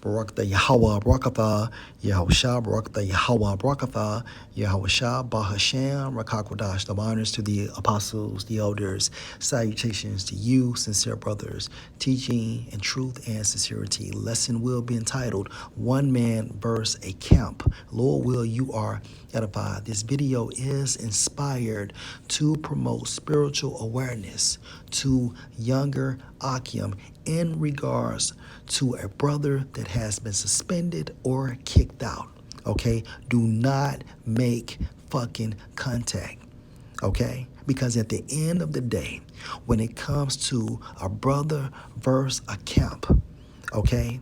Barakatha Yahweh, Barakatha Yahushua, Barakatha Yahweh, Barakatha Yahushua, Bahashem, Rakakwadash. The honors to the apostles, the elders. Salutations to you, sincere brothers. Teaching in truth and sincerity. Lesson will be entitled One Man versus a Camp. Lord will, you are edified. This video is inspired to promote spiritual awareness to younger Akim in regards to a brother that has been suspended or kicked out. Okay? Do not make fucking contact. Okay? Because at the end of the day, when it comes to a brother versus a camp, okay,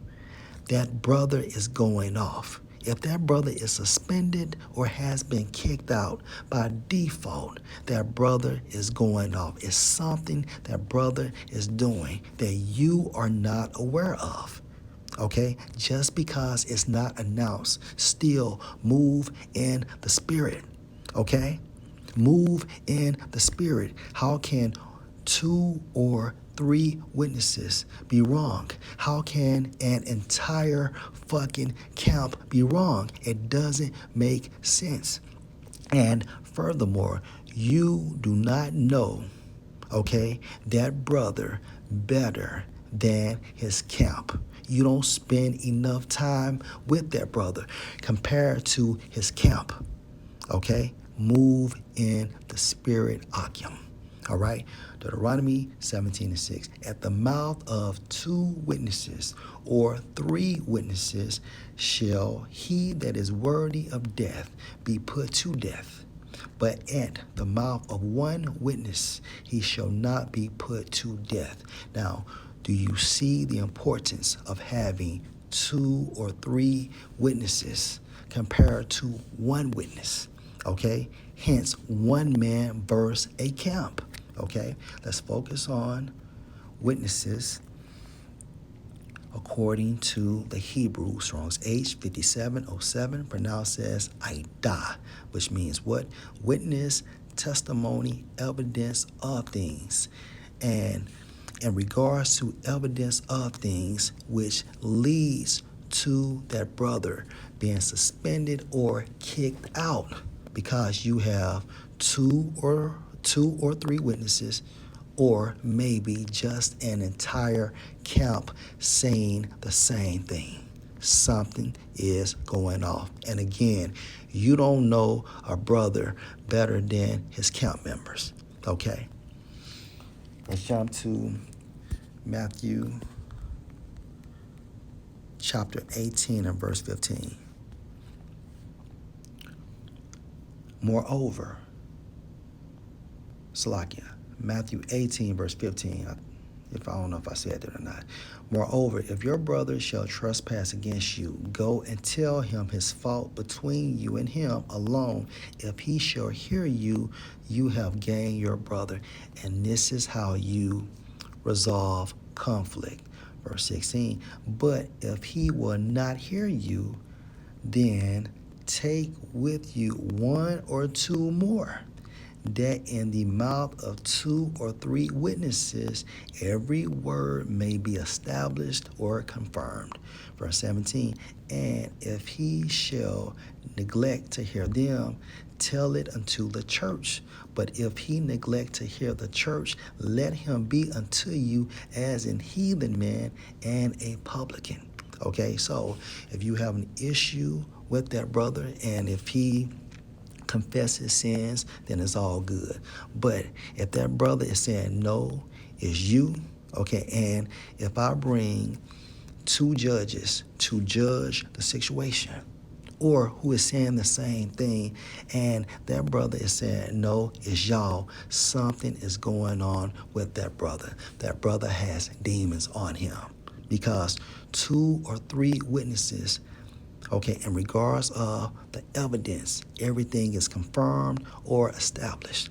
that brother is going off. If that brother is suspended or has been kicked out, by default, that brother is going off. It's something that brother is doing that you are not aware of. Okay? Just because it's not announced, still move in the spirit. Okay? Move in the spirit. How can 2 or 3 witnesses be wrong? How can an entire fucking camp be wrong? It doesn't make sense. And furthermore, you do not know, okay, that brother better than his camp. You don't spend enough time with that brother compared to his camp. Okay? Move in the spirit, Akim. All right? Deuteronomy 17:6. At the mouth of 2 witnesses or 3 witnesses shall he that is worthy of death be put to death. But at the mouth of 1 witness he shall not be put to death. Now, do you see the importance of having 2 or 3 witnesses compared to 1 witness? Okay? Hence, 1 man versus a camp. Okay? Let's focus on witnesses according to the Hebrew Strong's H 5707, pronounced as Aidah, which means what? Witness, testimony, evidence of things. And in regards to evidence of things which leads to that brother being suspended or kicked out, because you have 2 or 3 witnesses, or maybe just an entire camp saying the same thing. Something is going off. And again, you don't know a brother better than his camp members. Okay? Let's jump to Matthew chapter 18 and verse 15. Moreover, Salakia, Matthew 18 verse 15, if I don't know if I said that or not. Moreover, if your brother shall trespass against you, go and tell him his fault between you and him alone. If he shall hear you, you have gained your brother. And this is how you resolve conflict. Verse 16, but if he will not hear you, then take with you 1 or 2 more, that in the mouth of 2 or 3 witnesses every word may be established or confirmed. Verse 17, and if he shall neglect to hear them, tell it unto the church. But if he neglect to hear the church, let him be unto you as an heathen man and a publican. Okay, so if you have an issue with that brother, and if he confess his sins, then it's all good. But if that brother is saying no, it's you, okay, and if I bring 2 judges to judge the situation, or who is saying the same thing, and that brother is saying no, it's y'all, something is going on with that brother. That brother has demons on him, because 2 or 3 witnesses, okay, in regards of the evidence, everything is confirmed or established.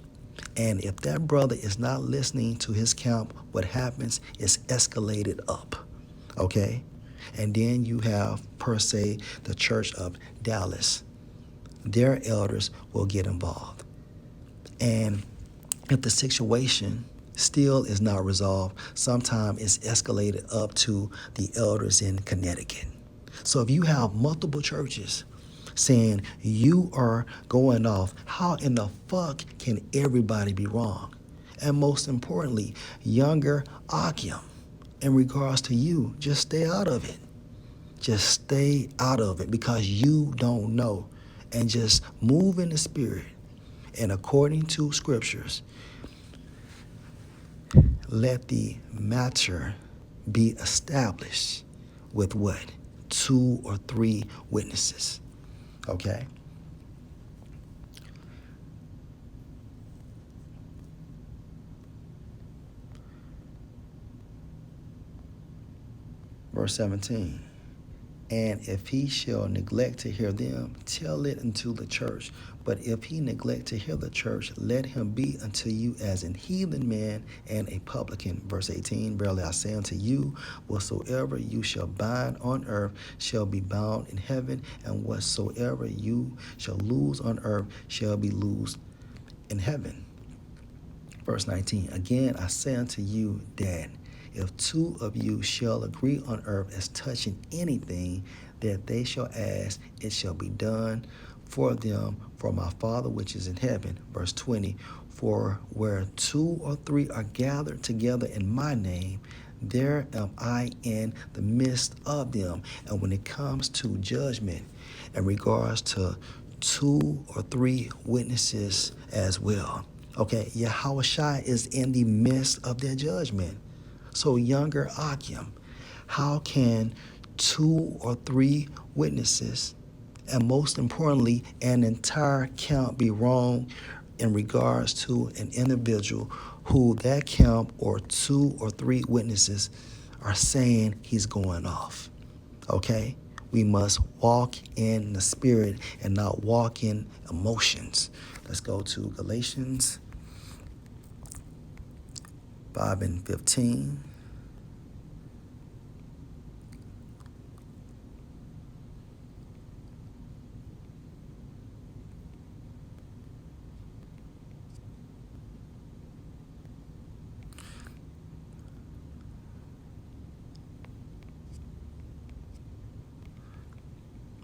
And if that brother is not listening to his camp, what happens is escalated up, okay? And then you have, per se, the Church of Dallas. Their elders will get involved. And if the situation still is not resolved, sometimes it's escalated up to the elders in Connecticut. So if you have multiple churches saying you are going off, how in the fuck can everybody be wrong? And most importantly, younger Akim, in regards to you, just stay out of it. Just stay out of it because you don't know. And just move in the spirit. And according to scriptures, let the matter be established with what? 2 or 3 witnesses. Okay? Verse 17. And if he shall neglect to hear them, tell it unto the church. But if he neglect to hear the church, let him be unto you as an heathen man and a publican. Verse 18, verily I say unto you, whatsoever you shall bind on earth shall be bound in heaven, and whatsoever you shall loose on earth shall be loosed in heaven. Verse 19, again I say unto you that if 2 of you shall agree on earth as touching anything that they shall ask, it shall be done for them for my Father which is in heaven. Verse 20, for where 2 or 3 are gathered together in my name, there am I in the midst of them. And when it comes to judgment in regards to 2 or 3 witnesses as well, okay, Yahushua is in the midst of their judgment. So younger Akim, how can 2 or 3 witnesses, and most importantly, an entire camp be wrong in regards to an individual who that camp or 2 or 3 witnesses are saying he's going off? Okay? We must walk in the spirit and not walk in emotions. Let's go to Galatians 5 and 15.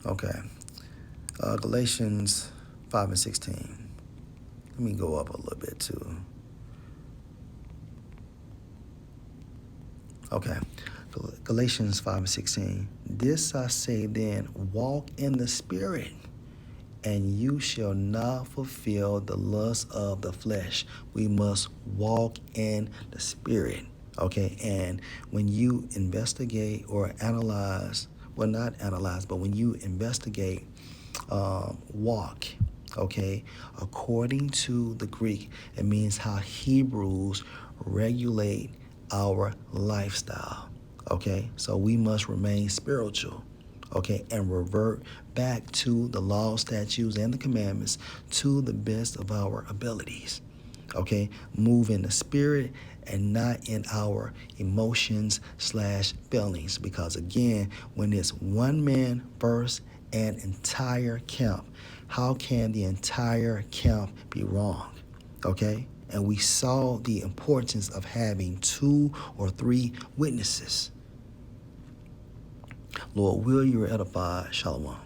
Okay. Galatians 5 and 16. Let me go up a little bit too. Okay. Galatians 5 and 16. This I say then, walk in the spirit, and you shall not fulfill the lust of the flesh. We must walk in the spirit. Okay. And when you investigate or analyze, well, not analyze, but when you investigate, walk, okay, according to the Greek, it means how Hebrews regulate our lifestyle. Okay, so we must remain spiritual, okay, and revert back to the law, statutes, and the commandments to the best of our abilities. Okay, move in the spirit and not in our emotions/feelings, because again, when it's one man versus an entire camp, how can the entire camp be wrong? Okay, and we saw the importance of having 2 or 3 witnesses. Lord, will you edify? Shalom.